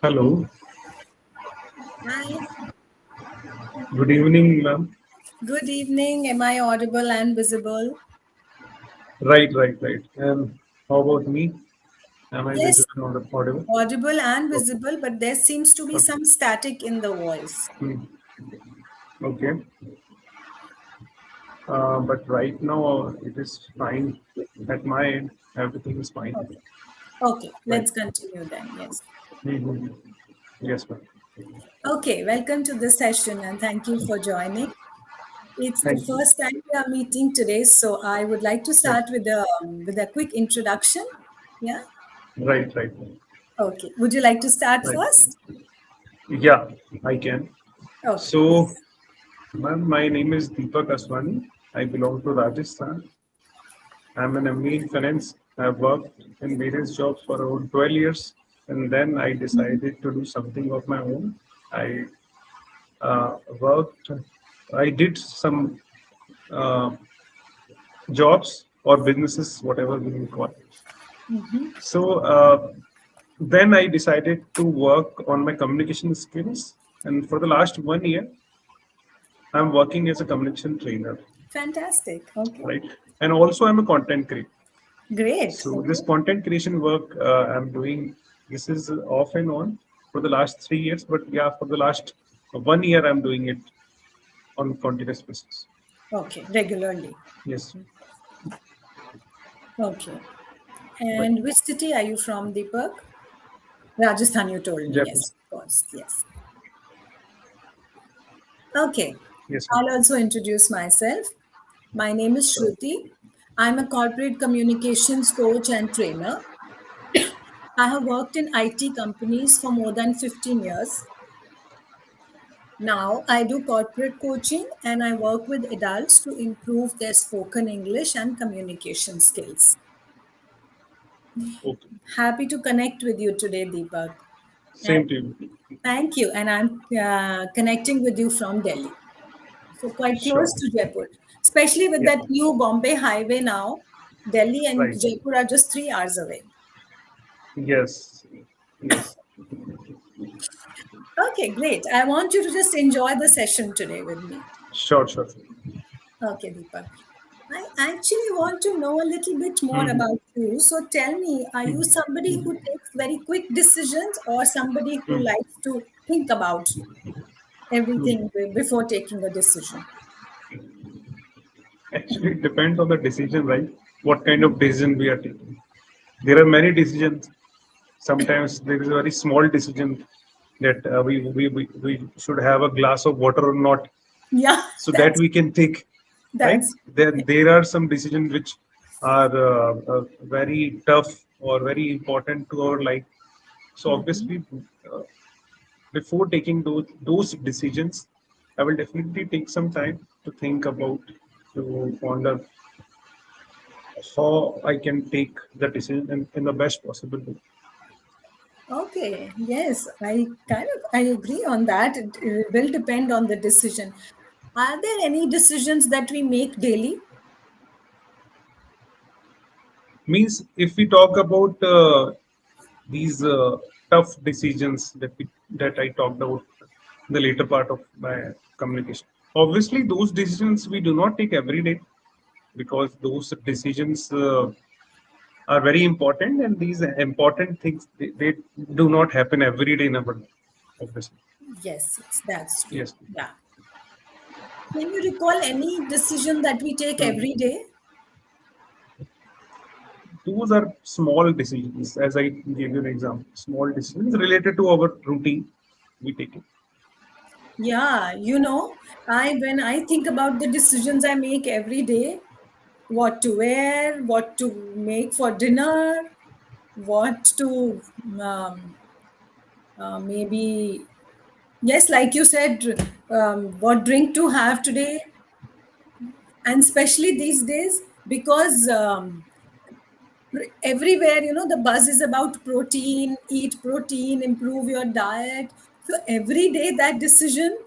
Hello. Hi, Good evening, ma'am. good evening. Am I audible and visible? Right. And how about me? Am I Yes, visible or audible? audible and Okay. visible, but there seems to be Okay. some static in the voice. Hmm. Okay. But right now it is fine. At my end, everything is fine. Okay, okay, Right. let's continue then. Yes. Hmm. Yes, ma'am. Okay, welcome to this session and thank you for joining. It's the Thank you. first time we are meeting today, so I would like to Yes. start with a quick introduction. Yeah. Right. Okay. Would you like to start Right. first? Yeah, I can. Okay. So, Yes. ma'am, my name is Deepak Aswani. I belong to Rajasthan. I'm an MBA in finance. I've worked in various jobs for around 12 years, and then I Mhm. decided to do something of my own. I worked, I did some uh, jobs or businesses, whatever we will call it. Mhm. So then I decided to work on my communication skills, and for the last 1 year, I'm working as a communication trainer, Fantastic. Okay. right? And also, I'm a content creator. Great. So this Okay. content creation work I'm doing, this is off and on for the last 3 years, but yeah, for the last 1 year I'm doing it on continuous basis. Okay. Regularly. Yes, Okay. right. And which city are you from, Deepak? Rajasthan, you told me. Jaipur. Yes, of course. Yes. Okay. Yes, ma'am. I'll also introduce myself. My name is Sure. Shruti. I'm a corporate communications coach and trainer. I have worked in IT companies for more than 15 years. Now I do corporate coaching and I work with adults to improve their spoken English and communication skills. Okay. Happy to connect with you today, Deepak. And Same to you. thank you. And I'm connecting with you from Delhi. So quite close Sure. to Jaipur, especially with Yeah. that new Bombay highway now. Delhi and Right. Jaipur are just 3 hours away. Yes. Yes. Okay, great. I want you to just enjoy the session today with me. Sure. Okay, Deepak. I actually want to know a little bit more Mhm. about you. So tell me, are you somebody who takes very quick decisions or somebody who Mhm. likes to think about everything before taking a decision? Actually, it depends on the decision, right? What kind of decision we are taking. There are many decisions. Sometimes there is a very small decision that we should have a glass of water or not, Yeah, so that we can take, right? that's Then there are some decisions which are very tough or very important to our life. So Mhm. obviously, uh, before taking those decisions, I will definitely take some time to think about, to ponder how I can take the decision in the best possible way. Okay. Yes, I agree on that. It will depend on the decision. Are there any decisions that we make daily? Means if we talk about these tough decisions that I talked about in the later part of my communication. Obviously, those decisions we do not take every day because those decisions are very important, and these important things they do not happen every day in our life. Obviously, Yes, that's true. yes. Yeah. Can you recall any decision that we take Hmm. every day? Those are small decisions, as I gave you an example. Small decisions related to our routine, we take it. Yeah, I when I think about the decisions I make every day, what to wear, what to make for dinner, what to um, maybe, yes, like you said, what drink to have today, and especially these days because everywhere the buzz is about protein, eat protein, improve your diet. So every day that decision,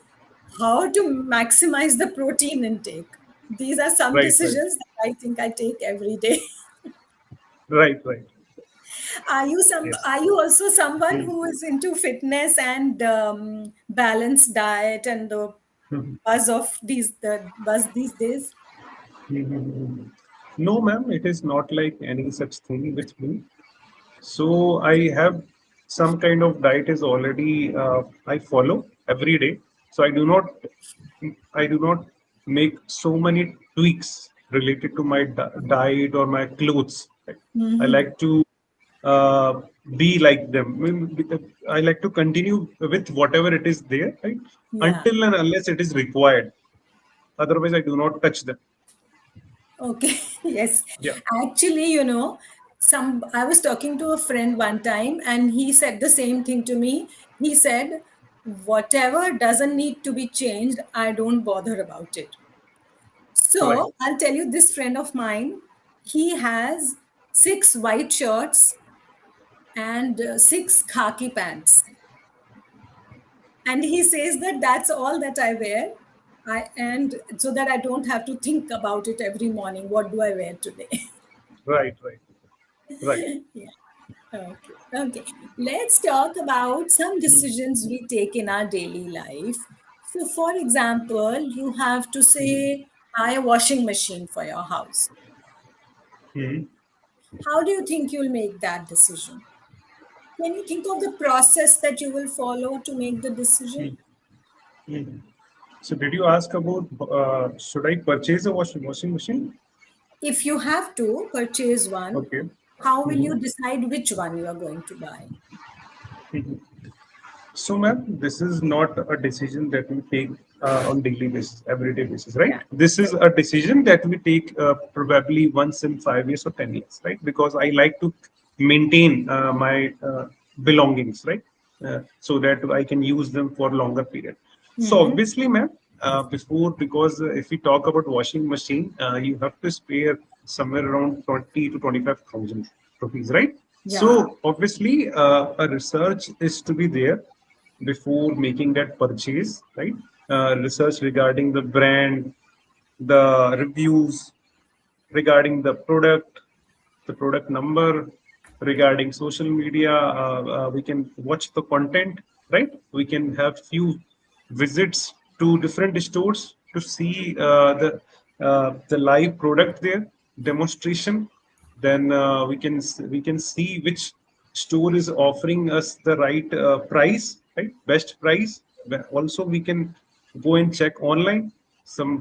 how to maximize the protein intake, these are some Right. decisions that I think I take every day. Right. Yes. Are you also someone who is into fitness and balanced diet and the buzz these days? No, ma'am, it is not like any such thing with me. So I have some kind of diet is already I follow every day. So I do not make so many tweaks related to my diet or my clothes. Right? I Hmm. like to uh, be like them. I like to continue with whatever it is there, right? Yeah. Until and unless it is required. Otherwise, I do not touch them. Okay. Yes. Yeah. Actually, I was talking to a friend one time and he said the same thing to me. He said, whatever doesn't need to be changed, I don't bother about it. Right. So I'll tell you, this friend of mine, he has six white shirts and six khaki pants. And he says that that's all that I wear. And so that I don't have to think about it every morning. What do I wear today? Right. Right. Right. Yeah. Okay. Okay. Let's talk about some decisions we take in our daily life. So, for example, you have to say, buy a washing machine for your house. Mhm. How do you think you'll make that decision? Can you think of the process that you will follow to make the decision? Mhm. So did you ask about should I purchase a washing machine? If you have to purchase one, Okay. how will you Mhm. decide which one you are going to buy? So, ma'am, this is not a decision that we take on daily basis, everyday basis, right? Yeah. This is a decision that we take probably once in 5 years or 10 years, right? Because I like to maintain my belongings, right? So that I can use them for longer period. So Mm-hmm. obviously, ma'am, because if we talk about washing machine, you have to spare somewhere around 20 to 25,000 rupees, right? Yeah. So obviously, a research is to be there before making that purchase, right? Research regarding the brand, the reviews, regarding the product number, regarding social media. We can watch the content, right? We can have few visits to different stores to see the live product there, demonstration. Then we can see which store is offering us the right price, right? Best price. Also, we can go and check online some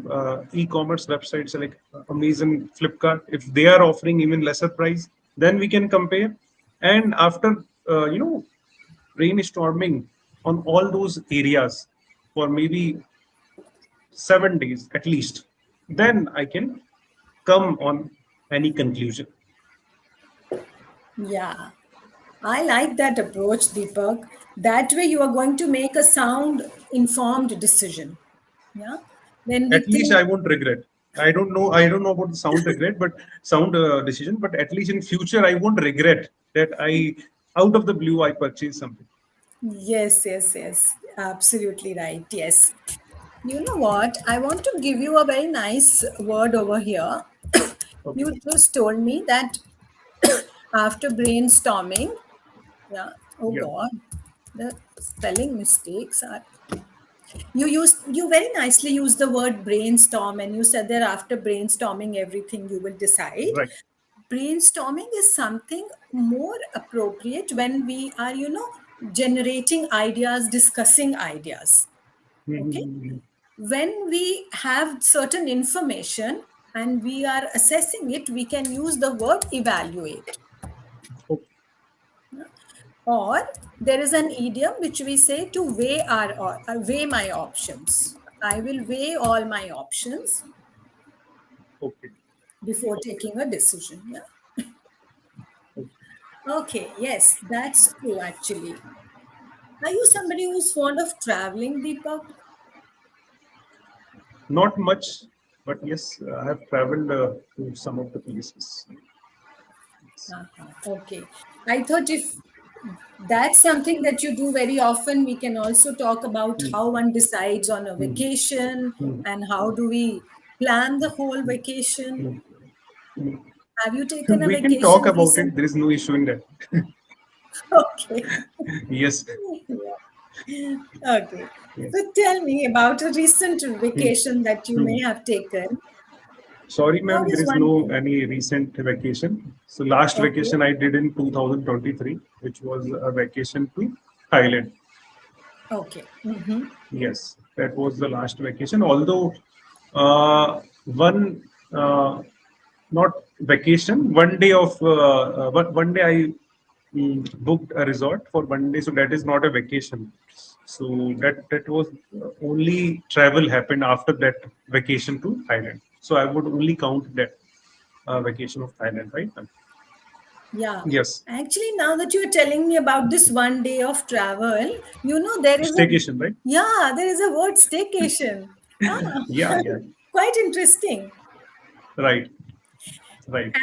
e-commerce websites like Amazon, Flipkart. If they are offering even lesser price, then we can compare. And after brainstorming on all those areas for maybe 7 days at least, then I can come on any conclusion. Yeah. I like that approach, Deepak. That way you are going to make a sound informed decision. Yeah. When we At least think, I won't regret. I don't know about the sound regret, but sound decision. But at least in future, I won't regret that I out of the blue I purchased something. yes, yes, yes, absolutely right. Yes. You know what? I want to give you a very nice word over here. Okay. You just told me that after brainstorming, yeah, oh Yeah. God, the spelling mistakes are. You very nicely used the word brainstorm, and you said that after brainstorming everything you will decide. Right. Brainstorming is something more appropriate when we are, generating ideas, discussing ideas. Okay. Mhm. When we have certain information and we are assessing it, we can use the word evaluate. Okay. Or there is an idiom which we say to weigh my options. I will weigh all my options Okay. before taking a decision. Yeah. Okay. Okay, yes, that's true actually. Are you somebody who's fond of traveling, Deepak? Not much, but yes, I have traveled to some of the places. Uh-huh. Okay. I thought if that's something that you do very often, we can also talk about Mm. how one decides on a Mm. vacation Mm. and how do we plan the whole vacation. Mm. Mm. Have you taken a We can talk vacation about it. recently? There is no issue in that. Okay. Yes. Yeah. Okay. Yes. So tell me about a recent Hmm. vacation that you Hmm. may have taken. Sorry, How ma'am, there is is one? no any recent vacation. So last Okay. vacation I did in 2023, which was a vacation to Thailand. Okay. Mm-hmm. Yes, that was the last vacation. Although one not vacation, one day of one day I booked a resort for one day, so that is not a vacation. So that was only travel happened after that vacation to Thailand. So I would only count that vacation of Thailand, right? Yeah. Yes, Actually, now that you're telling me about this one day of travel, there is a, staycation, right? yeah, there is a word staycation. Ah, Yeah, yeah, quite interesting. right, right.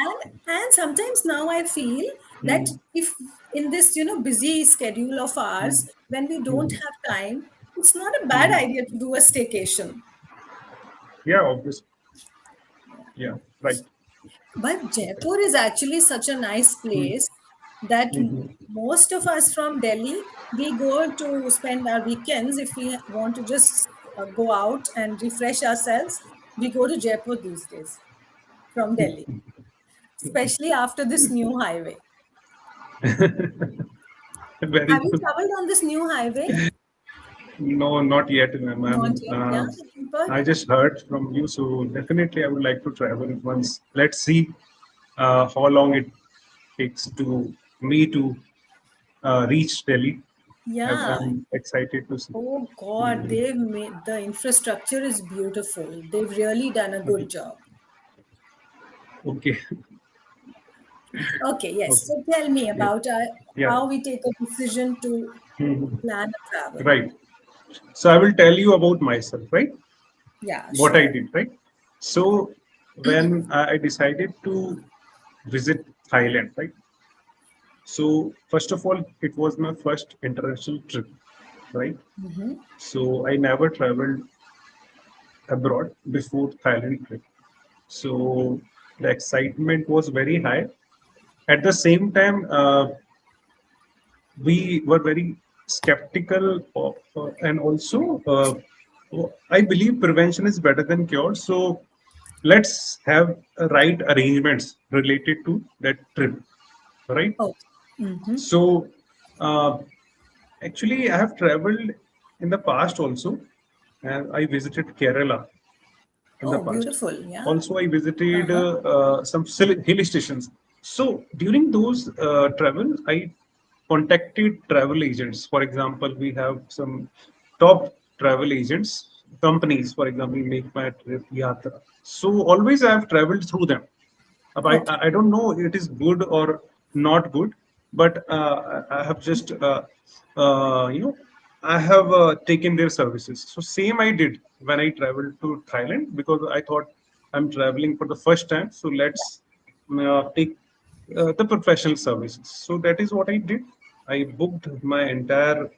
And sometimes now I feel that Hmm. if in this, busy schedule of Hmm. ours, when we don't Hmm. have time, it's not a bad Hmm. idea to do a staycation. Yeah, obviously. Yeah, right. But Okay. Jaipur is actually such a nice Hmm. place that Hmm. most of us from Delhi, we go to spend our weekends. If we want to just go out and refresh ourselves, we go to Jaipur these days from Delhi, especially after this new highway. Very Have you good. traveled on this new highway? No, not yet, ma'am. Not yet, yeah. I But just heard from you, so definitely I would like to travel once. Let's see how long it takes to me to reach Delhi. yeah, I'm excited to see. oh God, Mhm. they've made the infrastructure is beautiful. They've really done a Okay. good job. Okay. Okay, yes. Okay. So tell me Yeah. about Yeah. how we take a decision to Mhm. plan a travel. Right. So I will tell you about myself, right? Yeah, What I sure. did, right? So when I decided to visit Thailand, right? So first of all, it was my first international trip, right? So I never traveled abroad before Thailand trip. So the excitement was very high. At the same time, we were very skeptical of, and also I believe prevention is better than cure. So let's have right arrangements related to that trip, right? Okay. Mm-hmm. So uh, actually, I have traveled in the past also, and I visited Kerala in the Oh, past. beautiful. Yeah. Also, I visited Uh-huh. some hill stations. So during those travel, I contacted travel agents. For example, we have some top travel agents, companies. For example, Make My Trip, Yatra. So always I have traveled through them. Okay. I don't know it is good or not good, but I have just you know I have taken their services. So same I did when I traveled to Thailand because I thought I'm traveling for the first time. So let's take the professional services. So that is what I did. I booked my entire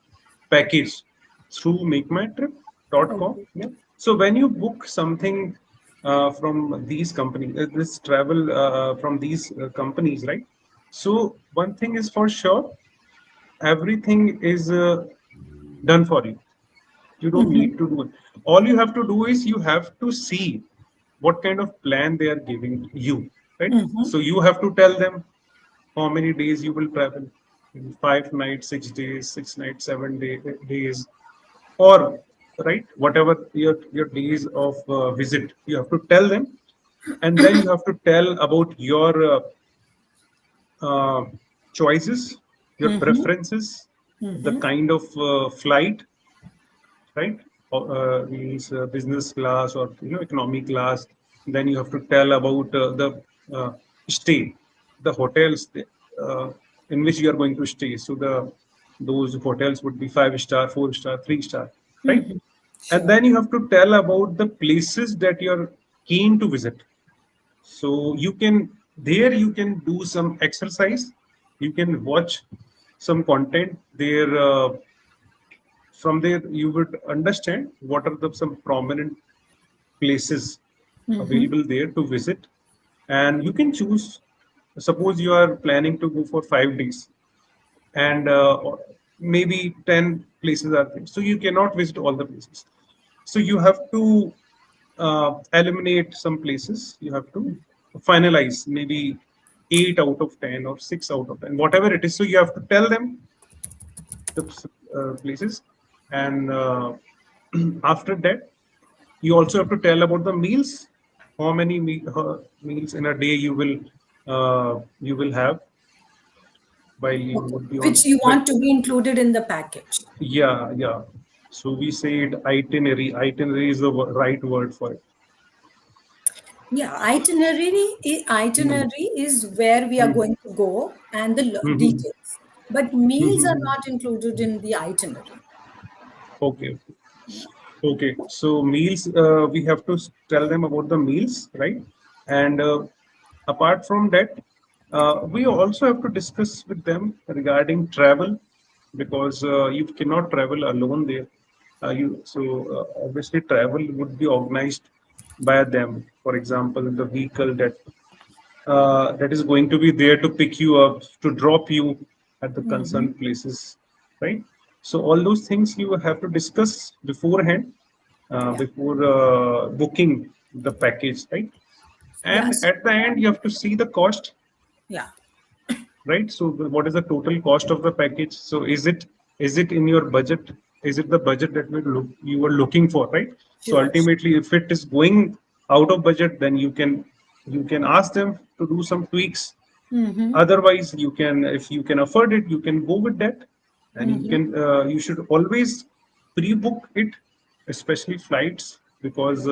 package through Oh, makemytrip.com. good. Yeah. So when you book something from these companies, this travel from these companies, right? So one thing is for sure, everything is done for you. You don't need to do it. All you have to do is you have to see what kind of plan they are giving you, right? So you have to tell them how many days you will travel. 5 nights, 6 days, 6 nights, 7 days, or right, whatever your days of visit, you have to tell them, and then you have to tell about your uh, choices, your preferences, the kind of flight, right? Means business class or economy class. Then you have to tell about the uh, stay, the hotels in which you are going to stay. So those hotels would be 5 star, 4 star, 3 star, right? And Sure. then you have to tell about the places that you're keen to visit. So you can do some exercise. You can watch some content there. From there, you would understand what are the some prominent places available there to visit, and you can choose. Suppose you are planning to go for 5 days, and maybe 10 places are there, so you cannot visit all the places. So you have to eliminate some places. You have to finalize maybe 8 out of 10 or 6 out of 10, whatever it is. So you have to tell them the places, and after that you also have to tell about the meals, how many meals in a day you will have while you Okay. would be Which on. you want to be included in the package. Yeah, yeah. So we said itinerary. Itinerary is the right word for it. Yeah, itinerary is where we are Hmm. going to go and the Hmm. details. But Hmm. meals are Hmm. not included in the itinerary. Okay. Okay. So meals, we have to tell them about the meals, right? And apart from that, we also have to discuss with them regarding travel, because you cannot travel alone there. Obviously travel would be organized by them. For example, the vehicle that is going to be there to pick you up, to drop you at the Hmm. concerned places, right? So all those things you have to discuss beforehand, Yeah. before booking the package, right? And Yes. at the end, you have to see the cost, Yeah. right? So what is the total cost of the package? So is it in your budget? Is it the budget that you were looking for, right? So Sure. ultimately, if it is going out of budget, then you can ask them to do some tweaks. Mm-hmm. Otherwise, you can, if you can afford it, you can go with that, and Mm-hmm. you should always pre-book it, especially flights, because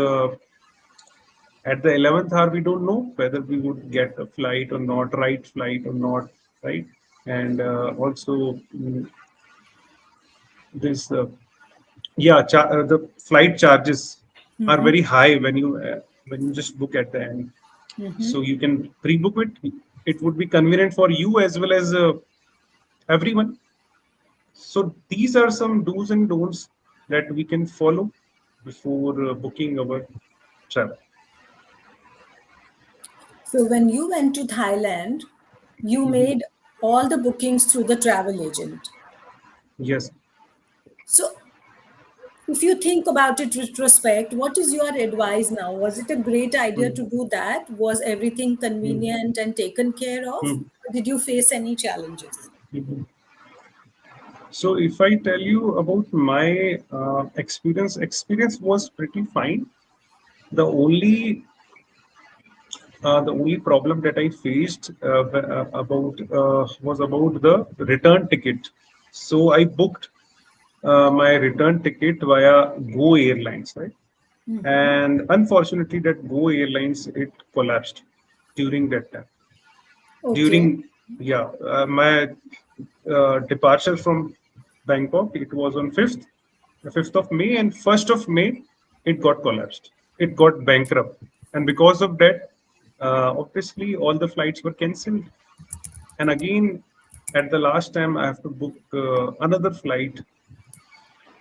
at the 11th hour we don't know whether we would get a flight or not, right flight or not, right? And also this the flight charges are Mm-hmm. very high when you just book at the end. Mm-hmm. So you can pre-book it. It would be convenient for you as well as everyone. So these are some do's and don'ts that we can follow before booking our travel. So when you went to Thailand, you Mhm. made all the bookings through the travel agent. Yes. So if you think about it retrospect, what is your advice now? Was it a great idea to Mhm. do that? Was everything Mhm. convenient and taken care of? Mhm. Or did you face any challenges? Mhm. So if I tell you about my experience was pretty fine. The only problem that I faced about was about the return ticket. So I booked my return ticket via Go Airlines, right? Mm-hmm. And unfortunately, that Go Airlines, it collapsed during that time. Okay. During, yeah, my departure from Bangkok, it was on 5th, the 5th of May, and 1st of May, it got collapsed. It got bankrupt. And because of that, obviously, all the flights were cancelled. And again, at the last time, I have to book another flight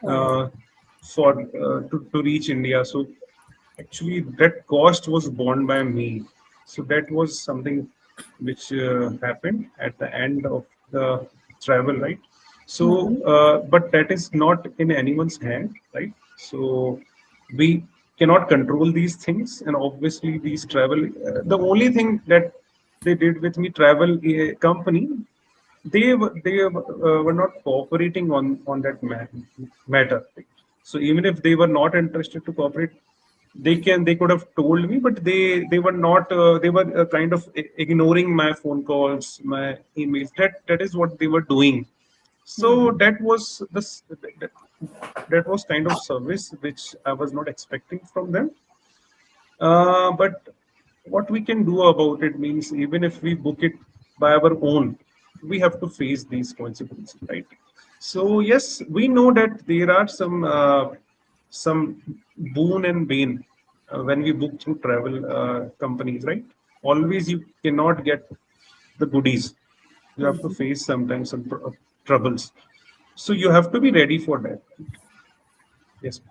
Oh. uh, to reach India. So actually, that cost was borne by me. So that was something which happened at the end of the travel, right? So, Mm-hmm. but that is not in anyone's hand, right? So we cannot control these things, and obviously these travel. The only thing that they did with me, travel company, they were not cooperating on that matter. So even if they were not interested to cooperate, they could have told me, but they were not. They were kind of ignoring my phone calls, my emails. That is what they were doing. So Mm-hmm. that was kind of service which I was not expecting from them. But what we can do about it means, even if we book it by our own, we have to face these consequences, right? So yes, we know that there are some boon and bane when we book through travel companies, right? Always you cannot get the goodies. You have to face sometimes some troubles. So you have to be ready for that. Yes.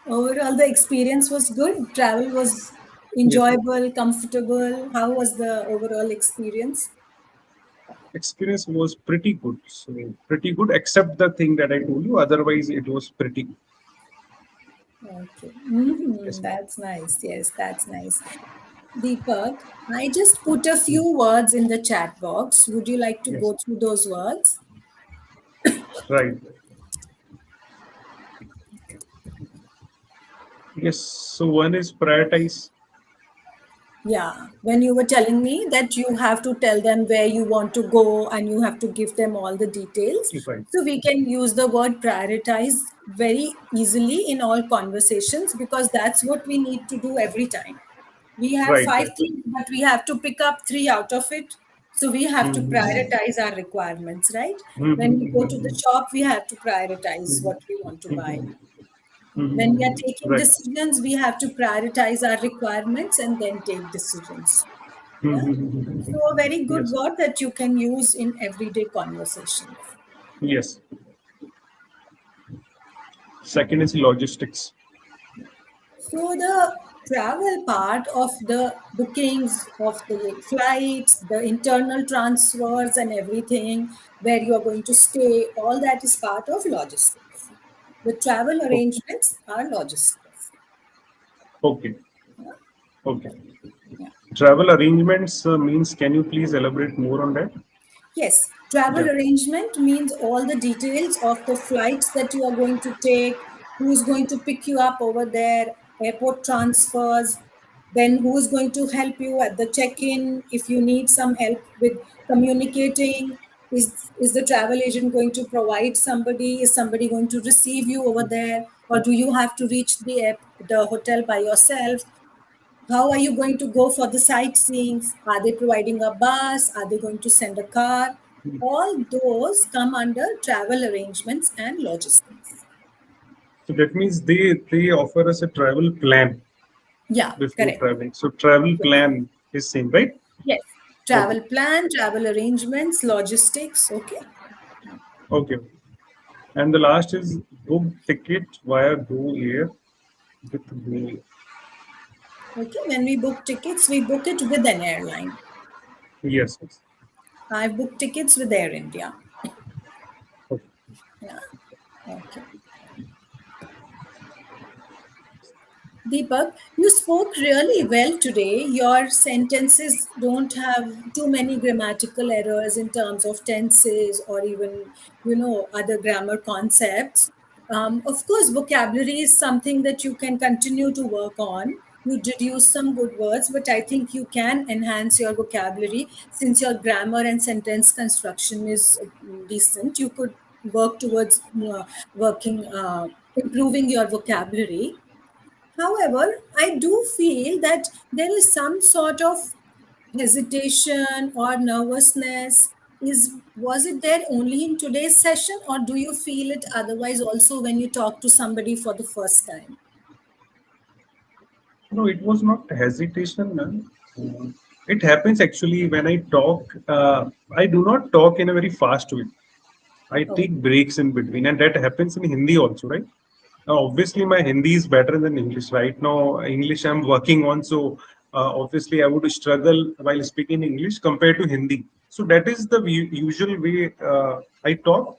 Overall, the experience was good. Travel was. Yes. Enjoyable, comfortable? How was the overall experience? Experience was pretty good. So pretty good, except the thing that I told you. Otherwise, it was pretty good. Okay. Yes, ma'am. That's nice. Yes, that's nice. Deepak, I just put a few words in the chat box. Would you like to Yes. go through those words? Right. Yes. So one is prioritize. Yeah, when you were telling me that you have to tell them where you want to go and you have to give them all the details. Right. So we can use the word prioritize very easily in all conversations because that's what we need to do every time. We have Right. five Right. Right. things, but we have to pick up three out of it. So we have to Mm-hmm. prioritize our requirements, right? When we go to the Mm-hmm. shop, we have to prioritize what we want to buy. When we are Mm-hmm. taking Right. decisions, we have to prioritize our requirements and then take decisions. Yeah. Mm-hmm. So a very good Yes. word that you can use in everyday conversations. Yes. Second is logistics. So the travel part of the bookings of the flights, the internal transfers and everything, where you are going to stay, all that is part of logistics. The travel Okay. arrangements are logistics. Okay. Yeah. Okay. Yeah. Travel arrangements means. Can you please elaborate more on that? Yes, travel Yeah. arrangement means all the details of the flights that you are going to take, who's going to pick you up over there, airport transfers, then who's going to help you at the check-in if you need some help with communicating. Is the travel agent going to provide somebody? Is somebody going to receive you over there? Or do you have to reach the hotel by yourself? How are you going to go for the sightseeing? Are they providing a bus? Are they going to send a car? All those come under travel arrangements and logistics. So that means they offer us a travel plan Yeah, before correct. traveling. So travel Yes. plan is same, right? Yes. Okay. Travel plan, travel arrangements, logistics. Okay. Okay. And the last is book ticket via Go Air with Go. Okay. When we book tickets, we book it with an airline. Yes. Yes. I've booked tickets with Air India. Okay. Yeah. Okay. Deepak, you spoke really well today. Your sentences don't have too many grammatical errors in terms of tenses or even, other grammar concepts. Of course, vocabulary is something that you can continue to work on. You did use some good words, but I think you can enhance your vocabulary since your grammar and sentence construction is decent. You could work towards improving your vocabulary. However, I do feel that there is some sort of hesitation or nervousness. Was it there only in today's session, or do you feel it otherwise also when you talk to somebody for the first time? No, it was not hesitation. It happens actually when I talk. I do not talk in a very fast way. I Oh, take breaks in between, and that happens in Hindi also, right? Now, obviously, my Hindi is better than English. Right now, English I'm working on, so obviously I would struggle while speaking English compared to Hindi. So that is the usual way I talk.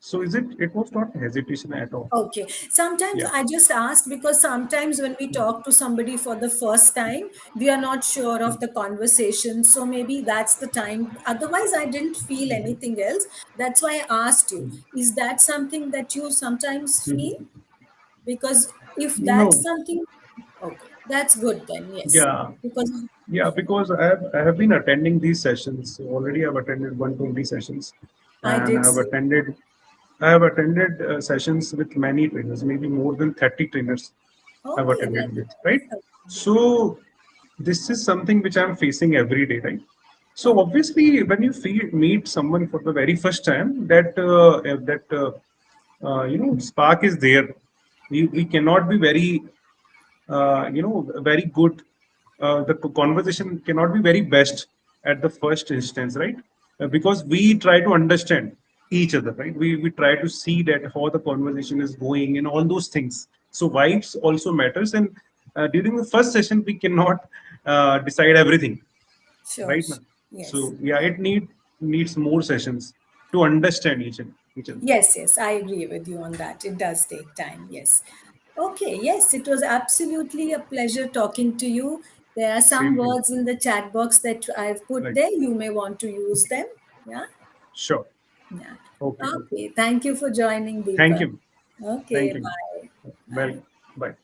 So is it? It was not hesitation at all. okay. Sometimes Yeah. I just ask because sometimes when we talk to somebody for the first time, we are not sure of the conversation. So maybe that's the time. Otherwise, I didn't feel anything else. That's why I asked you. Is that something that you sometimes feel? Because if that's No. something, okay, that's good then, yes. Yeah. Because Yeah, because I have been attending these sessions. So already I've attended 120 sessions, I and did see. I have attended sessions with many trainers, maybe more than 30 trainers I've Okay, attended that's with, right? nice. So this is something which I'm facing every day, right? So Okay. obviously, when you meet someone for the very first time, that spark is there. We cannot be very good. The conversation cannot be very best at the first instance, right? Because we try to understand each other, right? We try to see that how the conversation is going and all those things. So vibes also matters, and during the first session we cannot decide everything, Sure. right now. Yes. So yeah, it needs more sessions to understand each other. Yes, yes, I agree with you on that. It does take time. Yes. Okay, yes, it was absolutely a pleasure talking to you. There are some Same here. words in the chat box that I've put Right. there. You may want to use them. Yeah. Sure. Yeah. Okay. Okay. Thank you for joining, Thank Deepa. you. Okay. Thank you. Bye. Well, Bye. bye.